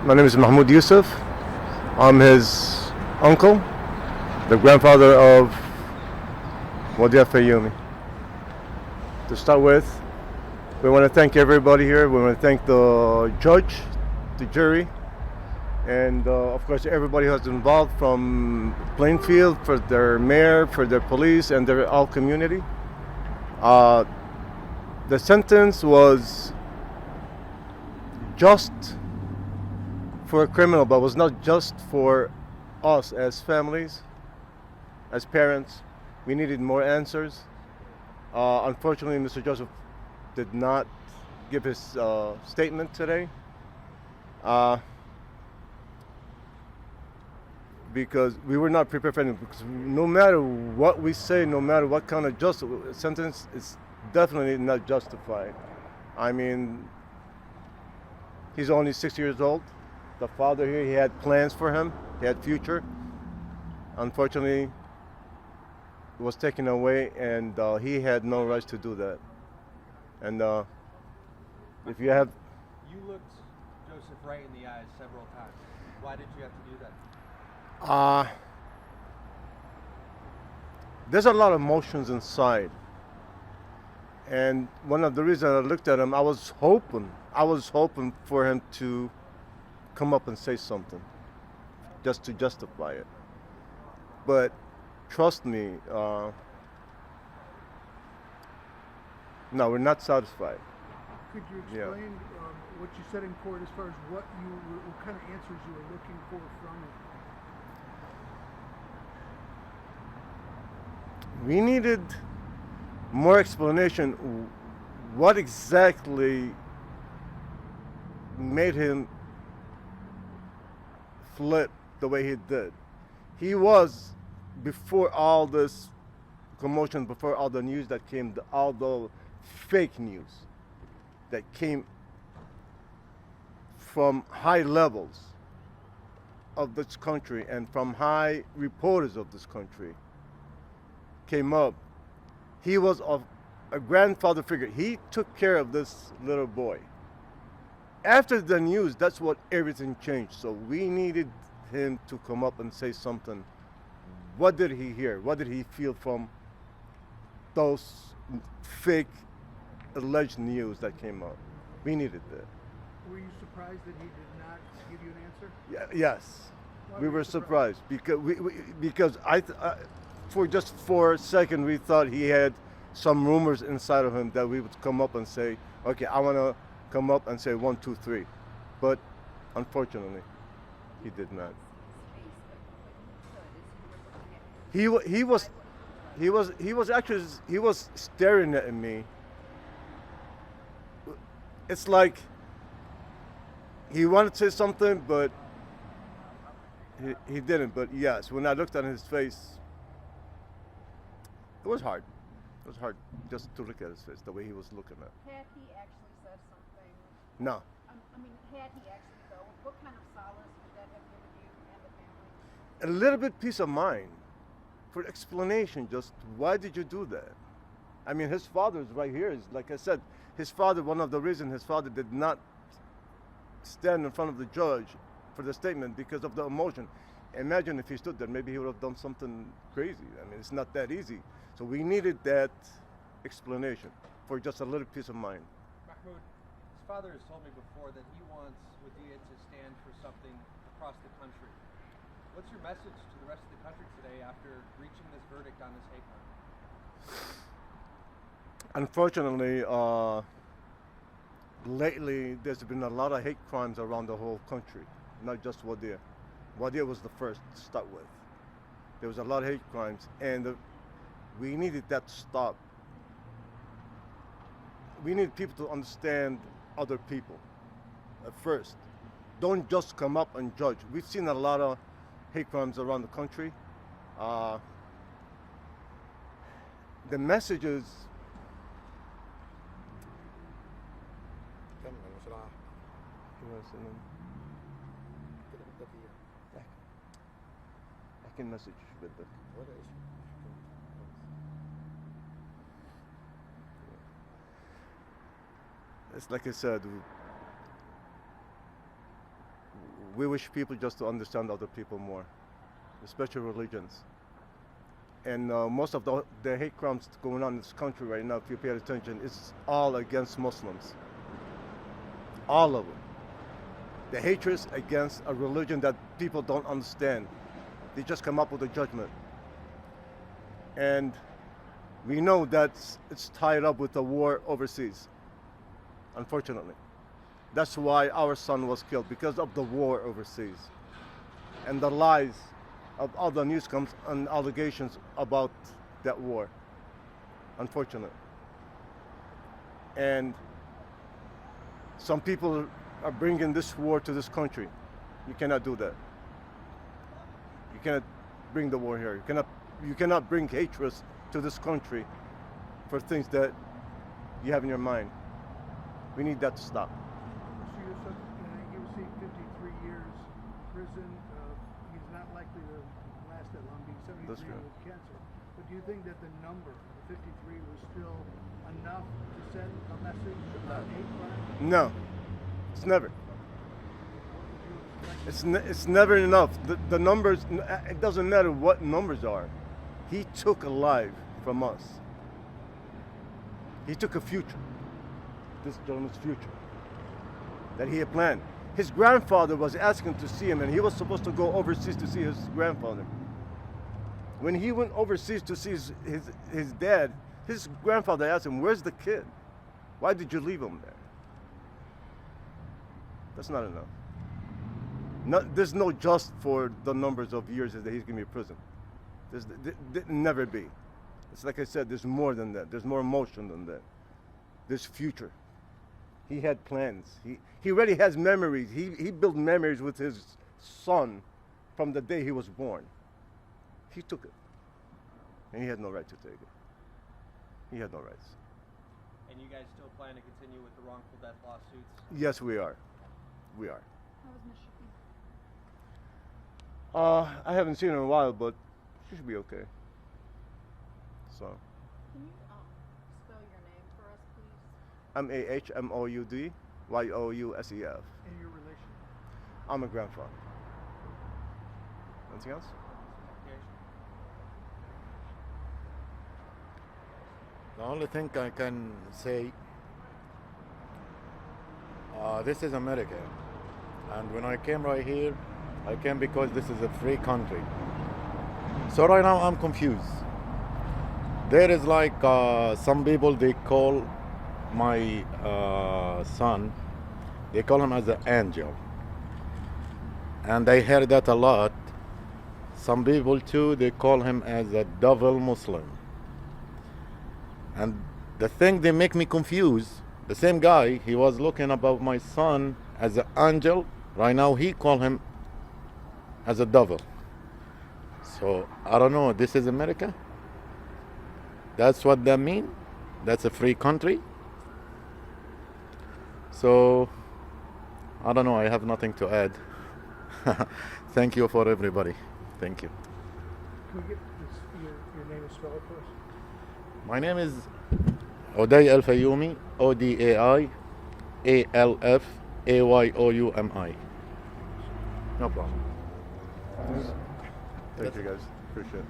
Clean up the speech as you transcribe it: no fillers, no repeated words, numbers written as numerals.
My name is Mahmoud Yusuf. I'm his uncle, the grandfather of Wadee Alfayoumi. To start with, we want to thank everybody here. We want to thank the judge, the jury, and of course everybody who's involved, from Plainfield, for their mayor, for their police, and their all community. The sentence was just for a criminal, but was not just for us as families, as parents. We needed more answers. Unfortunately, Mr. Joseph did not give his statement today because we were not prepared for anything. Because no matter what we say, no matter what kind of sentence, it's definitely not justified. I mean, he's only 6 years old. The father here, he had plans for him. He had future. Unfortunately, it was taken away, and he had no rights to do that. And if you have... You looked Joseph right in the eyes several times. Why did you have to do that? There's a lot of emotions inside. And one of the reasons I looked at him, I was hoping for him to come up and say something, just to justify it. But trust me, no, we're not satisfied. Could you explain what you said in court as far as what kind of answers you were looking for from it? We needed more explanation. What exactly made him flip the way he did? He was, before all this commotion, before all the news that came, all the fake news that came from high levels of this country and from high reporters of this country came up, he was a grandfather figure. He took care of this little boy. After the news, that's what everything changed. So we needed him to come up and say something. What did he hear? What did he feel from those fake alleged news that came out? We needed that. Were you surprised that he did not give you an answer? Yes, Why we were were you surprised because for just for a second we thought he had some rumors inside of him that we would come up and say, okay, I want to come up and say 1, 2, 3, but unfortunately, he did not. He was staring at me. It's like he wanted to say something, but he didn't. But yes, when I looked at his face, it was hard. It was hard just to look at his face, the way he was looking at. Had he actually said something? No. I mean, had he actually, though, what kind of solace would that have given you and the family? A little bit peace of mind, for explanation, just why did you do that? I mean, his father is right here. Like I said, his father, one of the reasons his father did not stand in front of the judge for the statement because of the emotion. Imagine if he stood there, maybe he would have done something crazy. I mean, it's not that easy. So we needed that explanation for just a little peace of mind. Mahmoud, his father has told me before that he wants Wadee to stand for something across the country. What's your message to the rest of the country today after reaching this verdict on this hate crime? Unfortunately, lately there's been a lot of hate crimes around the whole country, not just Wadee. Wadee was the first to start with. There was a lot of hate crimes, and we needed that to stop. We need people to understand other people at first. Don't just come up and judge. We've seen a lot of hate crimes around the country. The messages I can message with the it's like I said, We wish people just to understand other people more, especially religions. And most of the hate crimes going on in this country right now, if you pay attention, is all against Muslims. All of them. The hatred against a religion that people don't understand. They just come up with a judgment. And we know that it's tied up with the war overseas, unfortunately. That's why our son was killed, because of the war overseas. And the lies of all the news comes and allegations about that war, unfortunately. And some people are bringing this war to this country. You cannot do that. You cannot bring the war here. You cannot bring hatred to this country for things that you have in your mind. We need that to stop. So your son, he received 53 years in prison. He's not likely to last that long, being 73 with cancer. But do you think that the number, the 53, was still enough to send a message about hate crime? No, it's never. It's never enough. The numbers, it doesn't matter what numbers are. He took a life from us. He took a future, this gentleman's future, that he had planned. His grandfather was asking to see him, and he was supposed to go overseas to see his grandfather. When he went overseas to see his dad, his grandfather asked him, "Where's the kid? Why did you leave him there?" That's not enough. There's no just for the numbers of years that he's going to be in prison. There never be. It's like I said, there's more than that. There's more emotion than that. There's future. He had plans. He already has memories. He built memories with his son from the day he was born. He took it. And he had no right to take it. He had no rights. And you guys still plan to continue with the wrongful death lawsuits? Yes, we are. We are. How was Miss Shafee? I haven't seen her in a while, but she should be okay. So. Can you spell your name for us, please? Mahmoud Yousef. And your relation? I'm a grandfather. Anything else? The only thing I can say, this is America. And when I came right here, I came because this is a free country. So right now I'm confused. There is like some people, they call my son, they call him as an angel. And I heard that a lot. Some people too, they call him as a devil Muslim. And the thing they make me confused, the same guy, he was looking about my son as an angel. Right now he call him as a devil. So I don't know, this is America? That's what that mean? That's a free country? So I don't know, I have nothing to add. Thank you for everybody. Thank you. Can we get your name and spell it for us? My name is Wadee Alfayoumi, Odaialfayoumi. No problem. Thank you guys. Appreciate it.